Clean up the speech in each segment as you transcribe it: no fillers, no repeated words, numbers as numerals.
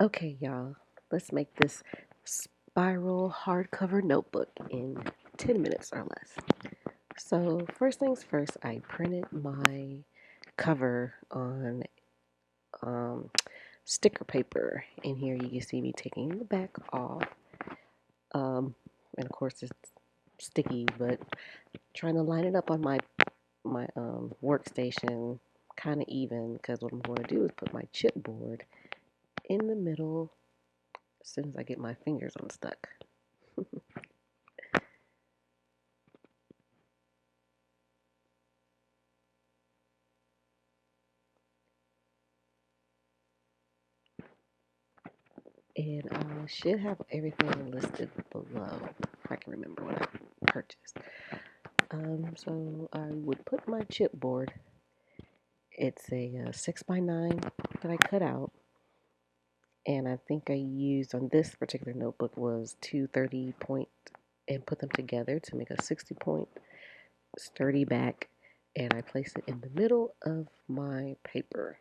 Okay, y'all, let's make this spiral hardcover notebook in 10 minutes or less. So, first things first, I printed my cover on um, sticker paper. In here, you can see me taking the back off. Um, and of course, it's sticky, but trying to line it up on my workstation kind of even because what I'm going to do is put my chipboard in the middle as soon as I get my fingers unstuck. And I should have everything listed below if I can remember what I purchased. So I would put my chipboard. It's a 6x9 that I cut out, and I think I used on this particular notebook was two 30 point and put them together to make a 60 point sturdy back, and I place it in the middle of my paper.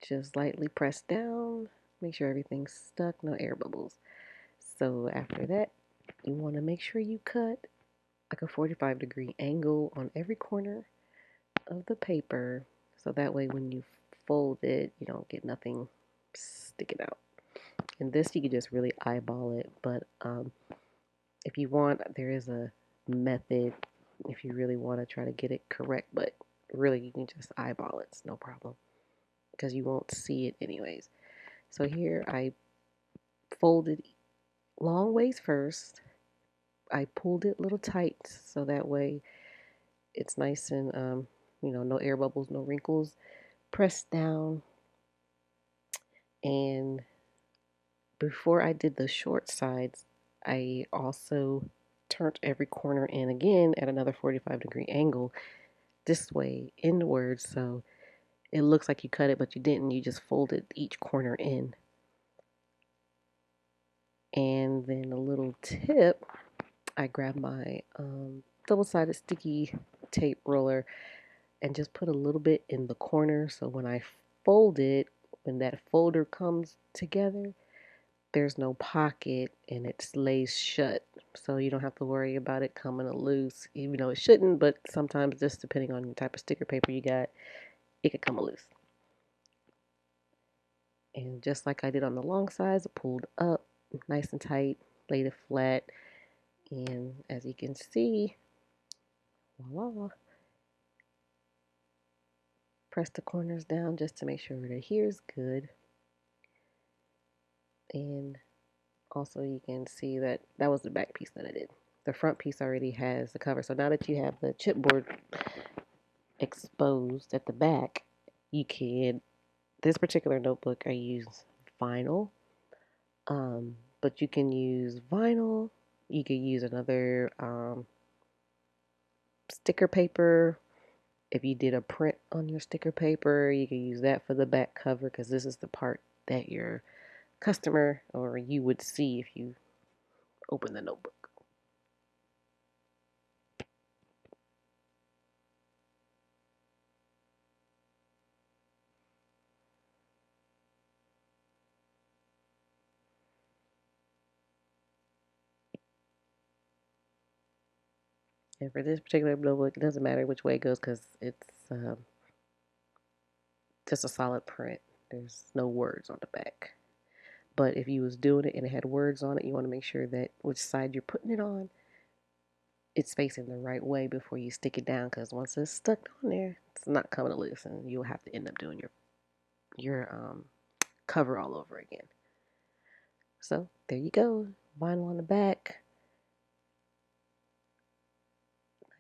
Just lightly press down, make sure everything's stuck, no air bubbles. So after that, you want to make sure you cut like a 45-degree angle on every corner of the paper so that way when you fold it, you don't get nothing sticking out. And this, you can just really eyeball it, but if you want, there is a method if you really want to try to get it correct, but really you can just eyeball it, it's no problem because you won't see it anyways. So here I folded long ways first. I pulled it a little tight so that way it's nice and no air bubbles, no wrinkles. Press down, and before I did the short sides, I also turned every corner in again at another 45-degree angle this way inwards, so it looks like you cut it but you didn't. You just folded each corner in. And then a little tip, I grabbed my double-sided sticky tape roller and just put a little bit in the corner so when I fold it, when that folder comes together, there's no pocket and it lays shut. So you don't have to worry about it coming loose, even though it shouldn't, but sometimes just depending on the type of sticker paper you got, it could come loose. And just like I did on the long sides, I pulled up nice and tight, laid it flat, and as you can see, voila, press the corners down just to make sure that here's good. And also you can see that that was the back piece that I did. The front piece already has the cover. So now that you have the chipboard exposed at the back, you can, this particular notebook I use vinyl, but you can use vinyl, you can use another sticker paper. If you did a print on your sticker paper, you can use that for the back cover because this is the part that your customer or you would see if you open the notebook. And for this particular notebook, it doesn't matter which way it goes because it's just a solid print. There's no words on the back. But if you was doing it and it had words on it, you want to make sure that which side you're putting it on, it's facing the right way before you stick it down. Because once it's stuck on there, it's not coming loose, and you'll have to end up doing your cover all over again. So there you go, vinyl on the back,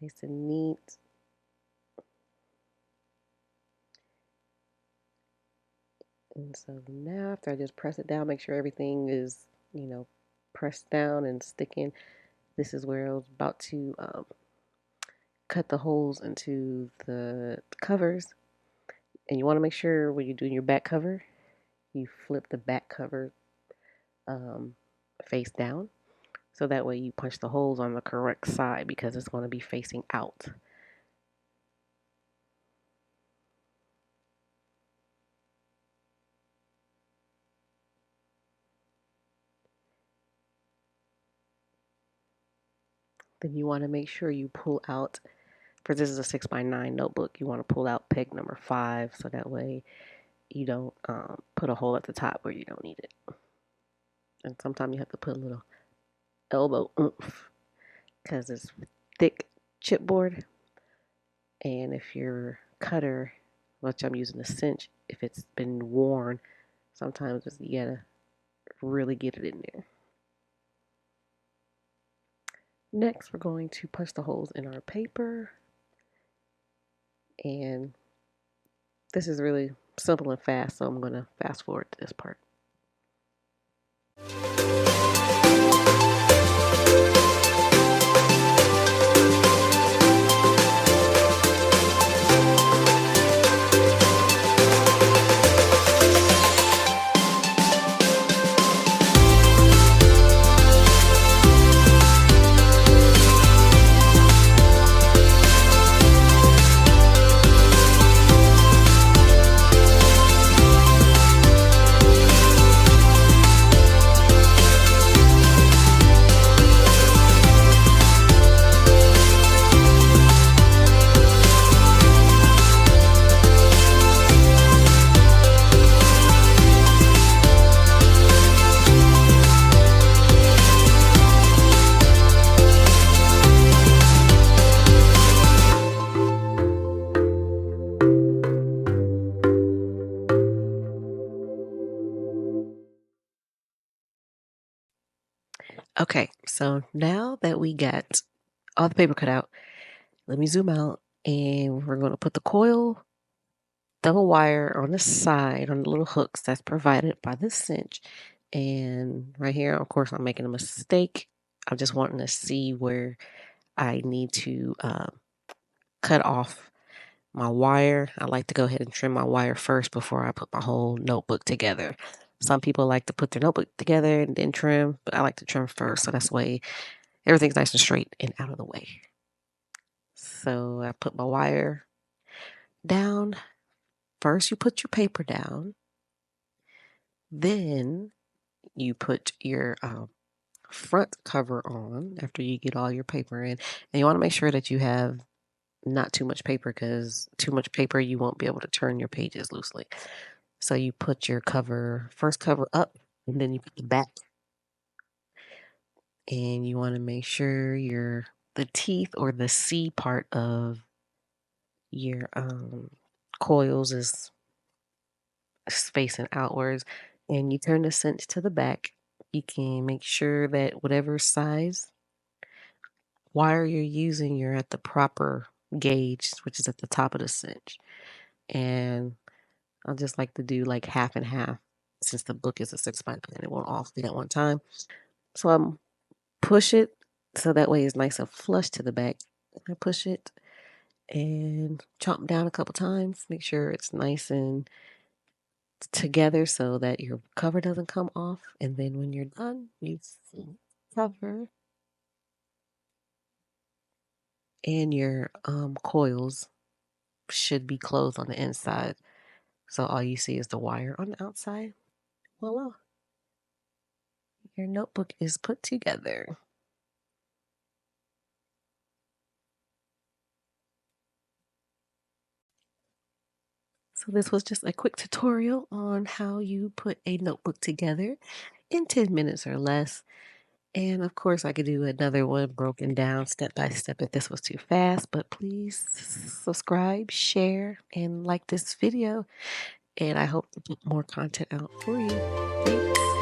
nice and neat. And so now after I just press it down, make sure everything is pressed down and sticking. This is where I was about to cut the holes into the covers. And you want to make sure when you're doing your back cover, you flip the back cover um, face down. So that way you punch the holes on the correct side because it's going to be facing out. then you want to make sure you pull out, for this is a 6x9 notebook, you want to pull out peg number 5 so that way you don't put a hole at the top where you don't need it. And sometimes you have to put a little elbow oomph because it's thick chipboard. And if your cutter, which I'm using a cinch, if it's been worn, sometimes you gotta really get it in there. Next, we're going to punch the holes in our paper. And this is really simple and fast, so I'm going to fast forward to this part. Okay, so now that we got all the paper cut out, let me zoom out and we're going to put the coil double wire on the side on the little hooks that's provided by the cinch. And right here, of course, I'm making a mistake. I'm just wanting to see where I need to cut off my wire. I like to go ahead and trim my wire first before I put my whole notebook together. Some people like to put their notebook together and then trim, but I like to trim first, so that's way everything's nice and straight and out of the way. So I put my wire down. First, you put your paper down. Then you put your front cover on after you get all your paper in. And you want to make sure that you have not too much paper, because too much paper, you won't be able to turn your pages loosely. So you put your first cover up, and then you put the back. And you want to make sure the teeth or the C part of your coils is facing outwards, and you turn the cinch to the back. You can make sure that whatever size wire you're using, you're at the proper gauge, which is at the top of the cinch. And I just like to do like half and half, since the book is a 6x9, it won't all fit at one time. So I'm push it so that way it's nice and flush to the back. I push it and chomp down a couple times. Make sure it's nice and together so that your cover doesn't come off. And then when you're done, you cover and your coils should be closed on the inside. So all you see is the wire on the outside. Voila. Your notebook is put together. So this was just a quick tutorial on how you put a notebook together in 10 minutes or less. And of course, I could do another one broken down step by step if this was too fast, but please subscribe, share, and like this video. And I hope to put more content out for you. Thanks.